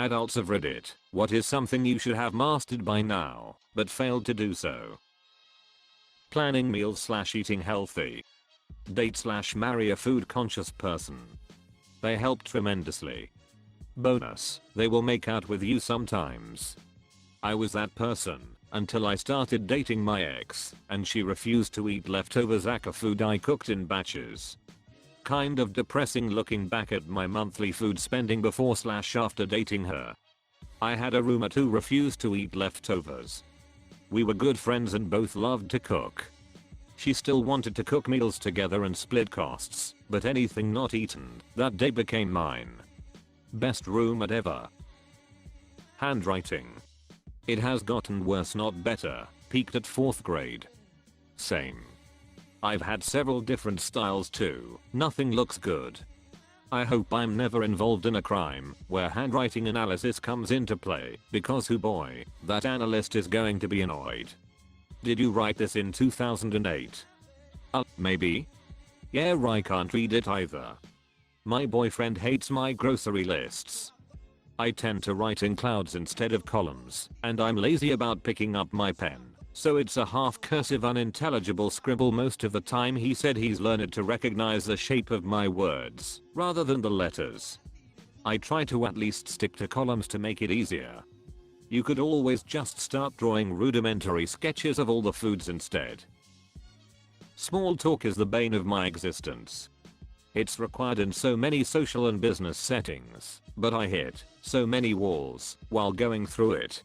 Adults of Reddit, what is something you should have mastered by now, but failed to do so? Planning meals / eating healthy. Date / marry a food conscious person. They help tremendously. Bonus, they will make out with you sometimes. I was that person until I started dating my ex and she refused to eat leftovers aka food I cooked in batches. Kind of depressing looking back at my monthly food spending before / after dating her. I had a roommate who refused to eat leftovers. We were good friends and both loved to cook. She still wanted to cook meals together and split costs, but anything not eaten that day became mine. Best roommate ever. Handwriting. It has gotten worse not better, peaked at 4th grade. Same. I've had several different styles too, nothing looks good. I hope I'm never involved in a crime where handwriting analysis comes into play because oh boy, that analyst is going to be annoyed. Did you write this in 2008? Maybe? Yeah, I can't read it either. My boyfriend hates my grocery lists. I tend to write in clouds instead of columns, and I'm lazy about picking up my pen, so it's a half cursive unintelligible scribble most of the time. He said he's learned to recognize the shape of my words, rather than the letters. I try to at least stick to columns to make it easier. You could always just start drawing rudimentary sketches of all the foods instead. Small talk is the bane of my existence. It's required in so many social and business settings, but I hit so many walls while going through it.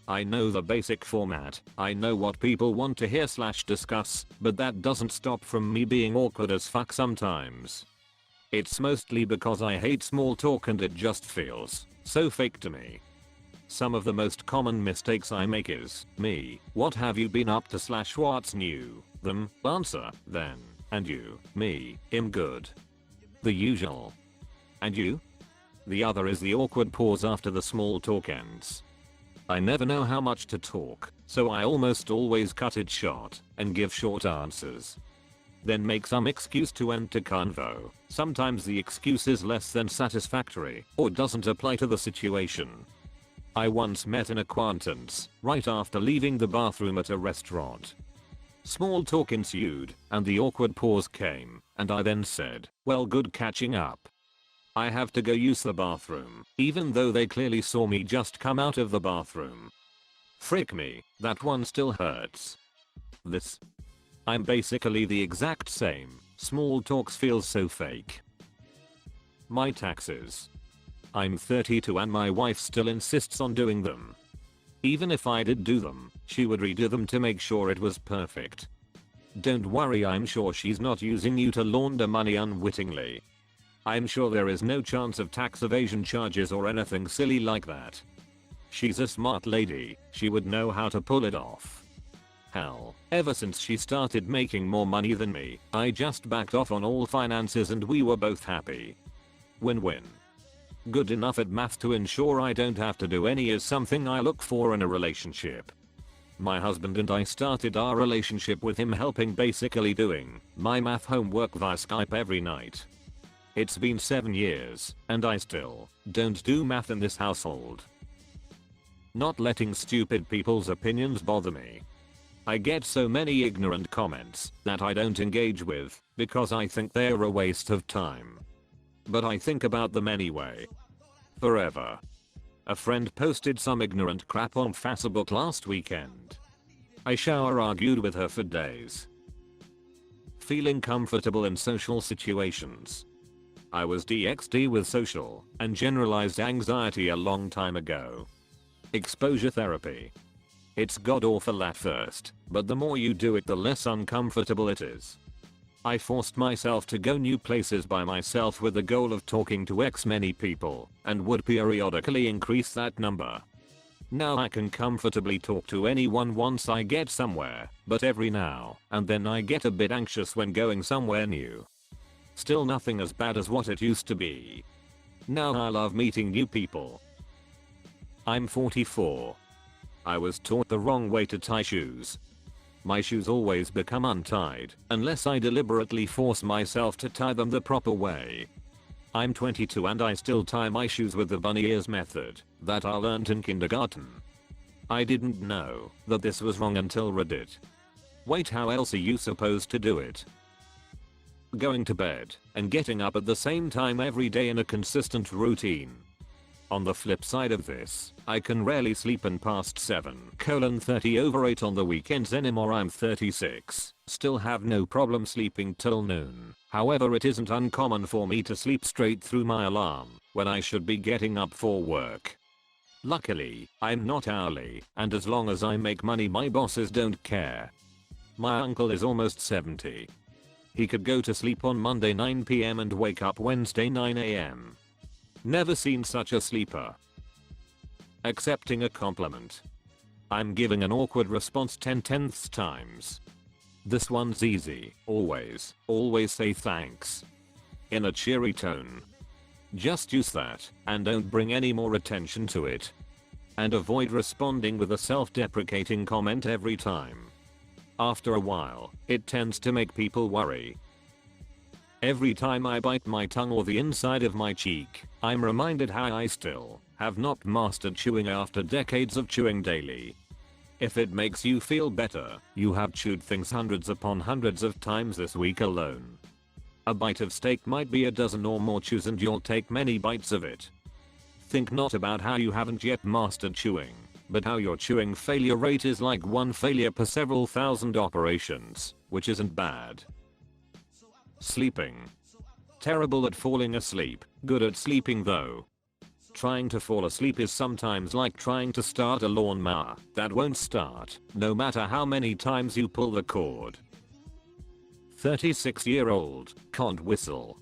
I know the basic format, I know what people want to hear / discuss, but that doesn't stop from me being awkward as fuck sometimes. It's mostly because I hate small talk and it just feels so fake to me. Some of the most common mistakes I make is me, what have you been up to / what's new, them, answer, then, and you, me, I'm good. The usual. And you? The other is the awkward pause after the small talk ends. I never know how much to talk, so I almost always cut it short and give short answers. Then make some excuse to end the convo. Sometimes the excuse is less than satisfactory or doesn't apply to the situation. I once met an acquaintance right after leaving the bathroom at a restaurant. Small talk ensued, and the awkward pause came, and I then said, "Well, good catching up. I have to go use the bathroom," even though they clearly saw me just come out of the bathroom. Frick me, that one still hurts. I'm basically the exact same, small talks feels so fake. My taxes. I'm 32 and my wife still insists on doing them. Even if I did do them, she would redo them to make sure it was perfect. Don't worry, I'm sure she's not using you to launder money unwittingly. I'm sure there is no chance of tax evasion charges or anything silly like that. She's a smart lady, she would know how to pull it off. Hell, ever since she started making more money than me, I just backed off on all finances and we were both happy. Win-win. Good enough at math to ensure I don't have to do any is something I look for in a relationship. My husband and I started our relationship with him helping, basically doing my math homework via Skype every night. It's been 7 years, and I still don't do math in this household. Not letting stupid people's opinions bother me. I get so many ignorant comments that I don't engage with because I think they're a waste of time. But I think about them anyway. Forever. A friend posted some ignorant crap on Facebook last weekend. I argued with her for days. Feeling comfortable in social situations. I was DxD with social and generalized anxiety a long time ago. Exposure therapy. It's god awful at first, but the more you do it the less uncomfortable it is. I forced myself to go new places by myself with the goal of talking to X many people, and would periodically increase that number. Now I can comfortably talk to anyone once I get somewhere, but every now and then I get a bit anxious when going somewhere new. Still nothing as bad as what it used to be. Now I love meeting new people. I'm 44. I was taught the wrong way to tie shoes. My shoes always become untied unless I deliberately force myself to tie them the proper way. I'm 22 and I still tie my shoes with the bunny ears method that I learned in kindergarten. I didn't know that this was wrong until Reddit. Wait, how else are you supposed to do it? Going to bed and getting up at the same time every day in a consistent routine. On the flip side of this, I can rarely sleep in past 7:30 on the weekends anymore. I'm 36, still have no problem sleeping till noon. However, it isn't uncommon for me to sleep straight through my alarm when I should be getting up for work. Luckily, I'm not hourly, and as long as I make money my bosses don't care. My uncle is almost 70. He could go to sleep on Monday 9 PM and wake up Wednesday 9 AM. Never seen such a sleeper. Accepting a compliment. I'm giving an awkward response 10/10 times. This one's easy. Always say thanks. In a cheery tone. Just use that and don't bring any more attention to it. And avoid responding with a self-deprecating comment every time. After a while, it tends to make people worry. Every time I bite my tongue or the inside of my cheek, I'm reminded how I still have not mastered chewing after decades of chewing daily. If it makes you feel better, you have chewed things hundreds upon hundreds of times this week alone. A bite of steak might be a dozen or more chews and you'll take many bites of it. Think not about how you haven't yet mastered chewing, but how your chewing failure rate is like one failure per several thousand operations, which isn't bad. Sleeping. Terrible at falling asleep, good at sleeping though. Trying to fall asleep is sometimes like trying to start a lawnmower that won't start, no matter how many times you pull the cord. 36-year-old, can't whistle.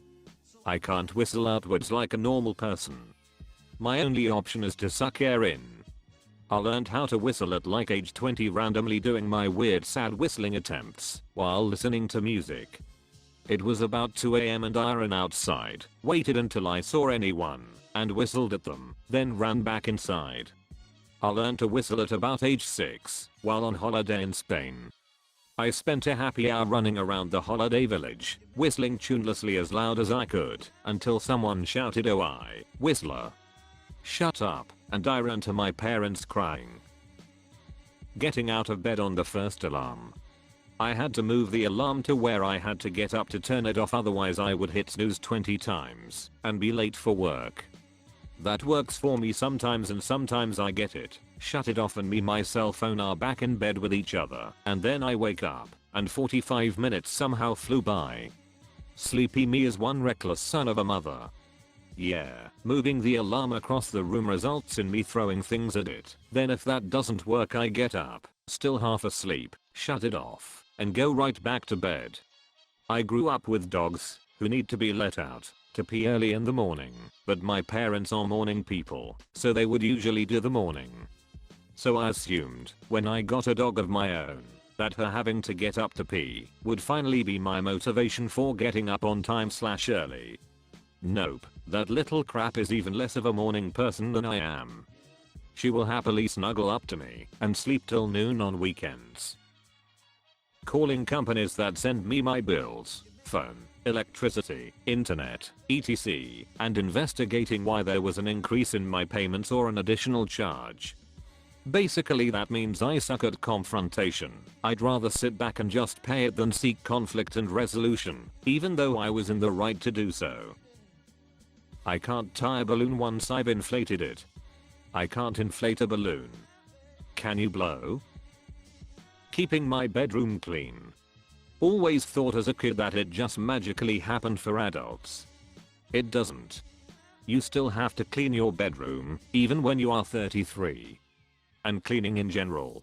I can't whistle outwards like a normal person. My only option is to suck air in. I learned how to whistle at like age 20 randomly doing my weird sad whistling attempts while listening to music. It was about 2 AM and I ran outside, waited until I saw anyone, and whistled at them, then ran back inside. I learned to whistle at about age 6, while on holiday in Spain. I spent a happy hour running around the holiday village, whistling tunelessly as loud as I could, until someone shouted, "Oh, I, whistler." Shut up, and I ran to my parents crying. Getting out of bed on the first alarm. I had to move the alarm to where I had to get up to turn it off, otherwise I would hit snooze 20 times and be late for work. That works for me sometimes and sometimes I get it, shut it off and me my cell phone are back in bed with each other, and then I wake up and 45 minutes somehow flew by. Sleepy me is one reckless son of a mother. Yeah, moving the alarm across the room results in me throwing things at it. Then if that doesn't work I get up, still half asleep, shut it off, and go right back to bed. I grew up with dogs who need to be let out to pee early in the morning, but my parents are morning people, so they would usually do the morning. So I assumed when I got a dog of my own that her having to get up to pee would finally be my motivation for getting up on time/early. Nope, that little crap is even less of a morning person than I am. She will happily snuggle up to me and sleep till noon on weekends. Calling companies that send me my bills, phone, electricity, internet, etc., and investigating why there was an increase in my payments or an additional charge. Basically that means I suck at confrontation. I'd rather sit back and just pay it than seek conflict and resolution, even though I was in the right to do so. I can't tie a balloon once I've inflated it. I can't inflate a balloon. Can you blow? Keeping my bedroom clean. Always thought as a kid that it just magically happened for adults. It doesn't. You still have to clean your bedroom, even when you are 33. And cleaning in general.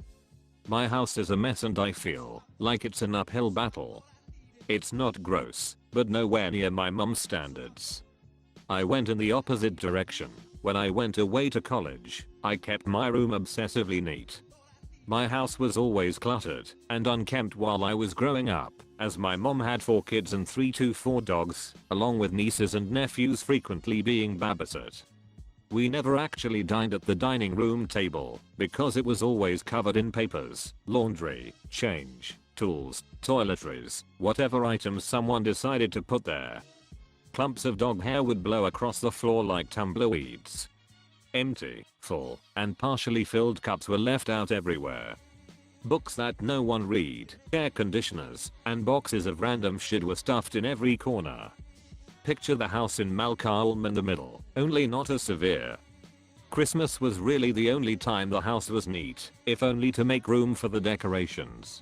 My house is a mess and I feel like it's an uphill battle. It's not gross, but nowhere near my mum's standards. I went in the opposite direction. When I went away to college, I kept my room obsessively neat. My house was always cluttered and unkempt while I was growing up, as my mom had 4 kids and 3 to 4 dogs, along with nieces and nephews frequently being babysat. We never actually dined at the dining room table, because it was always covered in papers, laundry, change, tools, toiletries, whatever items someone decided to put there. Clumps of dog hair would blow across the floor like tumbleweeds. Empty, full, and partially filled cups were left out everywhere. Books that no one read, air conditioners, and boxes of random shit were stuffed in every corner. Picture the house in Malcolm in the middle, only not as severe. Christmas was really the only time the house was neat, if only to make room for the decorations.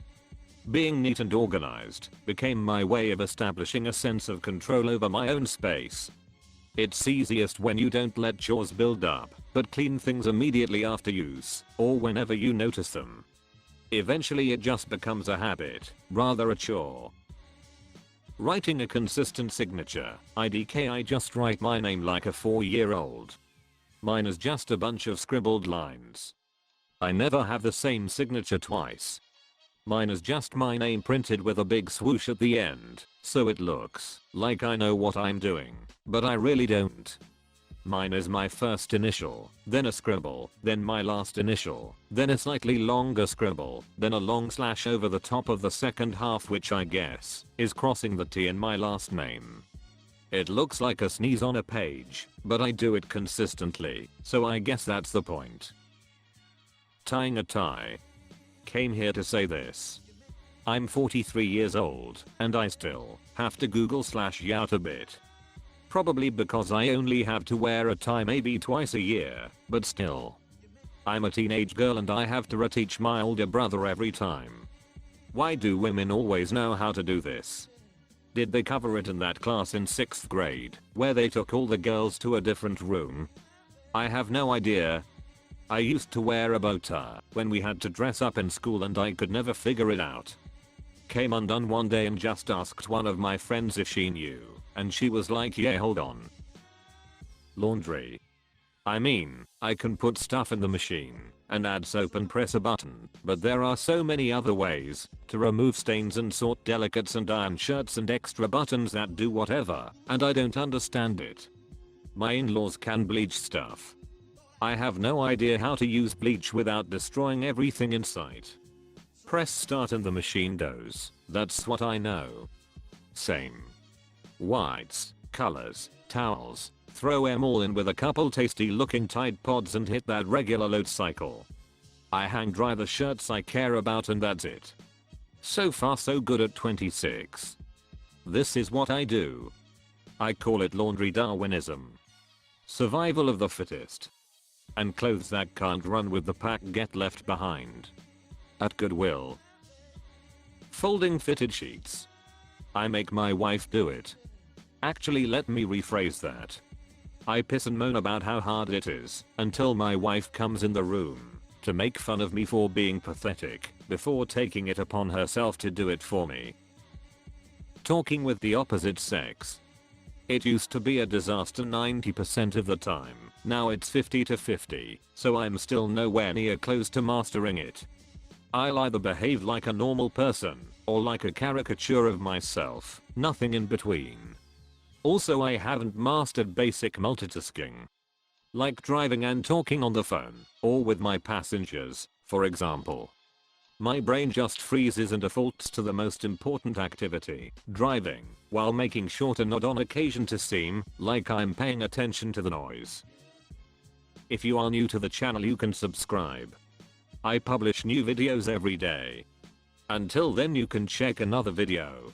Being neat and organized became my way of establishing a sense of control over my own space. It's easiest when you don't let chores build up, but clean things immediately after use, or whenever you notice them. Eventually it just becomes a habit, rather a chore. Writing a consistent signature. IDK, I just write my name like a 4-year-old. Mine is just a bunch of scribbled lines. I never have the same signature twice. Mine is just my name printed with a big swoosh at the end, so it looks like I know what I'm doing, but I really don't. Mine is my first initial, then a scribble, then my last initial, then a slightly longer scribble, then a long slash over the top of the second half, which I guess is crossing the T in my last name. It looks like a sneeze on a page, but I do it consistently, so I guess that's the point. Tying a tie. Came here to say this. I'm 43 years old, and I still have to Google/yout a bit. Probably because I only have to wear a tie maybe twice a year, but still. I'm a teenage girl and I have to reteach my older brother every time. Why do women always know how to do this? Did they cover it in that class in 6th grade, where they took all the girls to a different room? I have no idea. I used to wear a bow tie when we had to dress up in school and I could never figure it out. Came undone one day and just asked one of my friends if she knew, and she was like, yeah, hold on. Laundry. I mean, I can put stuff in the machine and add soap and press a button, but there are so many other ways to remove stains and sort delicates and iron shirts and extra buttons that do whatever, and I don't understand it. My in-laws can bleach stuff. I have no idea how to use bleach without destroying everything in sight. Press start and the machine goes, that's what I know. Same. Whites, colors, towels, throw them all in with a couple tasty looking Tide Pods and hit that regular load cycle. I hang dry the shirts I care about and that's it. So far so good at 26. This is what I do. I call it laundry Darwinism. Survival of the fittest. And clothes that can't run with the pack get left behind. At Goodwill. Folding fitted sheets. I make my wife do it. Actually, let me rephrase that. I piss and moan about how hard it is until my wife comes in the room to make fun of me for being pathetic before taking it upon herself to do it for me. Talking with the opposite sex. It used to be a disaster 90% of the time, now it's 50 to 50, so I'm still nowhere near close to mastering it. I'll either behave like a normal person or like a caricature of myself, nothing in between. Also, I haven't mastered basic multitasking. Like driving and talking on the phone, or with my passengers, for example. My brain just freezes and defaults to the most important activity, driving, while making sure to nod on occasion to seem like I'm paying attention to the noise. If you are new to the channel, you can subscribe. I publish new videos every day. Until then, you can check another video.